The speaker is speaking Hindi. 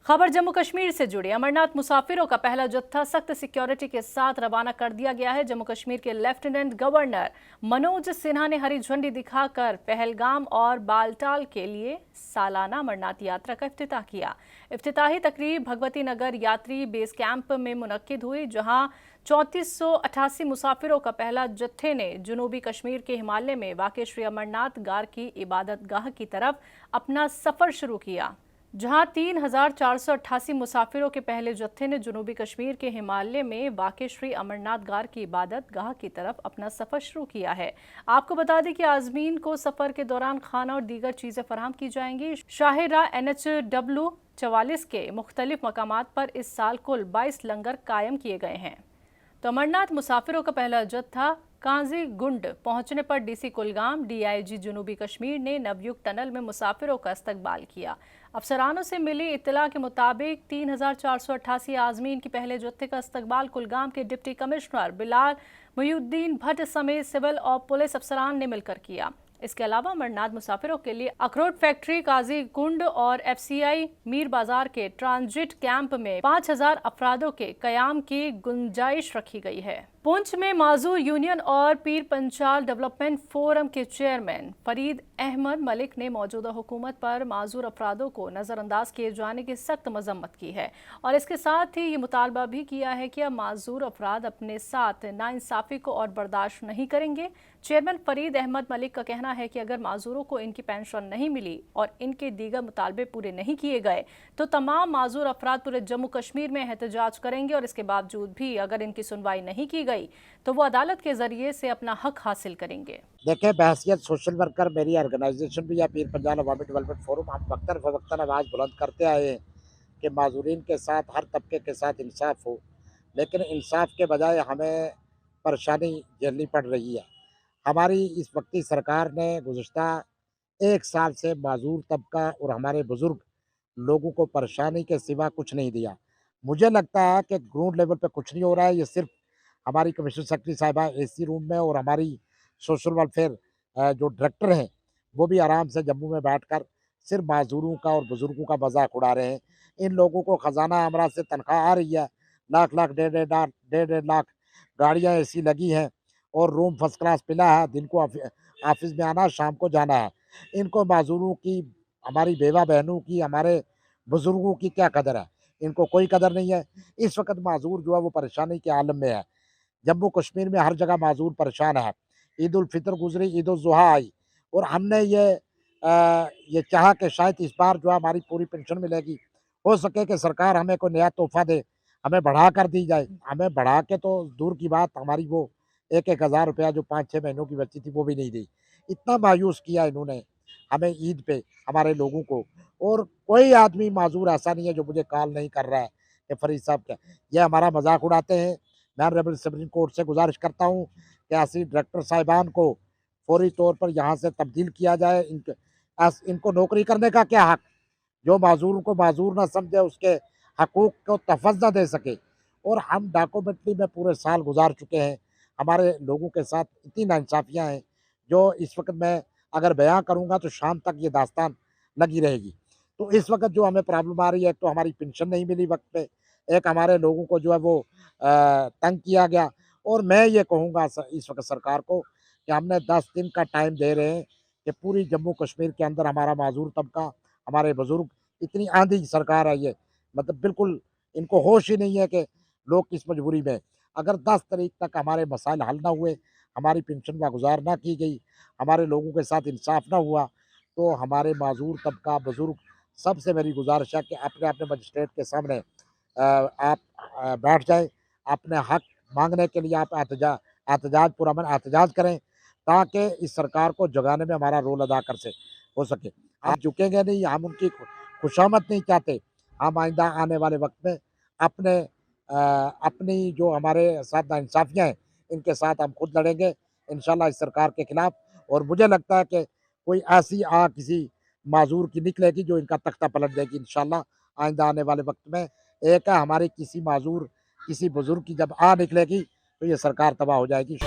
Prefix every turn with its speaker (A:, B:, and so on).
A: खबर जम्मू कश्मीर से जुड़ी। अमरनाथ मुसाफिरों का पहला जत्था सख्त सिक्योरिटी के साथ रवाना कर दिया गया है। जम्मू कश्मीर के लेफ्टिनेंट गवर्नर मनोज सिन्हा ने हरी झंडी दिखाकर पहलगाम और बालटाल के लिए सालाना अमरनाथ यात्रा का इफ्तिताह किया। इफ्तिताही तकरीब भगवती नगर यात्री बेस कैंप में मुनक्किद हुई, जहां 3488 मुसाफिरों का पहला जत्थे ने जनूबी कश्मीर के हिमालय में वाक़ श्री अमरनाथ गार की इबादत गाह की तरफ अपना सफर शुरू किया। जहां 3488 मुसाफिरों के पहले जत्थे ने जनूबी कश्मीर के हिमालय में वाक़ श्री अमरनाथ गार की इबादत गाह की तरफ अपना सफर शुरू किया है। आपको बता दें कि आज़मीन को सफर के दौरान खाना और दीगर चीजें फराहम की जाएंगी। शाहिरा NHW 44 के मुख्तलिफ मकामात पर इस साल कुल 22 लंगर कायम किए गए हैं। तो अमरनाथ मुसाफिरों का पहला जत्था काजी गुंड पहुंचने पर DC कुलगाम DIG जनूबी कश्मीर ने नवयुक्त टनल में मुसाफिरों का इस्तकबाल किया। अफसरानों से मिली इत्तला के मुताबिक 3488 आज़मीन के पहले जत्थे का इस्तकबाल कुलगाम के डिप्टी कमिश्नर बिलाल मुहिउद्दीन भट्ट समेत सिविल और पुलिस अफसरान ने मिलकर किया। इसके अलावा अमरनाथ मुसाफिरों के लिए अखरोट फैक्ट्री, काजी गुंड और FCI मीर बाजार के ट्रांजिट कैंप में 5000 अफरादों के कयाम की गुंजाइश रखी गई है। पुंछ में माजूर यूनियन और पीर पंचाल डेवलपमेंट फोरम के चेयरमैन फरीद अहमद मलिक ने मौजूदा हुकूमत पर माजूर अफरादों को नज़रअंदाज किए जाने की सख्त मजम्मत की है और इसके साथ ही ये मुतालबा भी किया है कि अब माजूर अफराद अपने साथ नाइंसाफ़ी को और बर्दाश्त नहीं करेंगे। चेयरमैन फरीद अहमद मलिक का कहना है कि अगर माजूरों को इनकी पेंशन नहीं मिली और इनके दीगर मुतालबे पूरे नहीं किए गए तो तमाम माजूर अफराद पूरे जम्मू कश्मीर में एहतजाज करेंगे और इसके बावजूद भी अगर इनकी सुनवाई नहीं की गई तो वो अदालत के जरिए से अपना हक हासिल करेंगे।
B: देखें, बहैसियत सोशल वर्कर मेरी ऑर्गेनाइजेशन भी या पीर पंजाल अवामी डेवलपमेंट फोरम हम वक्तन फवक्तन आवाज़ बुलंद करते आए हैं कि माजूरीन के साथ हर तबके के साथ इंसाफ हो, लेकिन इंसाफ के बजाय हमें परेशानी झेलनी पड़ रही है। हमारी इस वक्ती सरकार ने गुज़श्ता 1 साल से माजूर तबका और हमारे बुज़ुर्ग लोगों को परेशानी के सिवा कुछ नहीं दिया। मुझे लगता है कि ग्राउंड लेवल पे कुछ नहीं हो रहा है। ये सिर्फ़ हमारी कमिश्नर सेक्रेटरी साहिबा AC रूम में और हमारी सोशल वेलफेयर जो डायरेक्टर हैं, वो भी आराम से जम्मू में बैठकर सिर्फ माजूरों का और बुजुर्गों का मजाक उड़ा रहे हैं। इन लोगों को खजाना अमरा से तनख्वाह आ रही है, लाख लाख डेढ़ लाख गाड़ियाँ AC लगी हैं और रूम फर्स्ट क्लास मिला है। दिन को ऑफिस में आना, शाम को जाना है। इनको माजूरों की, हमारी बेवा बहनों की, हमारे बुजुर्गों की क्या कदर है? इनको कोई कदर नहीं है। इस वक्त माजूर जो है वो परेशानी के आलम में है। जम्मू कश्मीर में हर जगह माजूर परेशान है। ईद उल फितर गुजरी, ईद उल जुहा आई और हमने ये चाहा कि शायद इस बार जो है हमारी पूरी पेंशन मिलेगी। हो सके कि सरकार हमें कोई नया तोहफ़ा दे, हमें बढ़ा कर दी जाए। हमें बढ़ा के तो दूर की बात, हमारी वो 1-1 हज़ार रुपया जो 5-6 महीनों की बची थी वो भी नहीं दी। इतना मायूस किया इन्होंने हमें ईद पे, हमारे लोगों को। और कोई आदमी माजूर ऐसा नहीं है जो मुझे कॉल नहीं कर रहा है कि फरीद साहब क्या, ये हमारा मजाक उड़ाते हैं। मैं ऑनरेबल सुप्रीम कोर्ट से गुजारिश करता हूँ कि ऐसी डायरेक्टर साहिबान को फौरी तौर पर यहाँ से तब्दील किया जाए। इनको नौकरी करने का क्या हक? जो माजूर को माजूर ना समझे, उसके हकूक़ को तफ़ज़ ना दे सके। और हम डॉक्यूमेंट्री में पूरे साल गुजार चुके हैं। हमारे लोगों के साथ इतनी नाइंसाफ़ियाँ हैं जो इस वक्त मैं अगर बयां करूँगा तो शाम तक ये दास्तान लगी रहेगी। तो इस वक्त जो हमें प्रॉब्लम आ रही है, एक तो हमारी पेंशन नहीं मिली वक्त पे, एक हमारे लोगों को जो है वो तंग किया गया। और मैं ये कहूँगा इस वक्त सरकार को कि हमने 10 दिन का टाइम दे रहे हैं कि पूरी जम्मू कश्मीर के अंदर हमारा माजूर तबका, हमारे बुजुर्ग, इतनी आंधी सरकार आई है, मतलब बिल्कुल इनको होश ही नहीं है कि लोग किस मजबूरी में। अगर 10 तारीख तक हमारे मसाइल हल ना हुए, हमारी पेंशन वागुजार ना की गई, हमारे लोगों के साथ इंसाफ ना हुआ, तो हमारे माजूर तबका, बुजुर्ग, सबसे मेरी गुजारिश है कि अपने अपने मजिस्ट्रेट के सामने आप बैठ जाए। अपने हक मांगने के लिए आप एहतजाज, पुरअमन एहतजाज करें ताकि इस सरकार को जगाने में हमारा रोल अदा कर से हो सके। आप झुकेंगे नहीं, हम उनकी खुशामद नहीं चाहते। हम आइंदा आने वाले वक्त में अपनी जो हमारे साथ नाइंसाफ़ियाँ हैं, इनके साथ हम खुद लड़ेंगे इंशाल्लाह इस सरकार के खिलाफ। और मुझे लगता है कि कोई ऐसी आग किसी माजूर की निकलेगी जो इनका तख्ता पलट देगी इंशाल्लाह आइंदा आने वाले वक्त में। एक है हमारी किसी माजूर, किसी बुजुर्ग की जब निकलेगी तो ये सरकार तबाह हो जाएगी।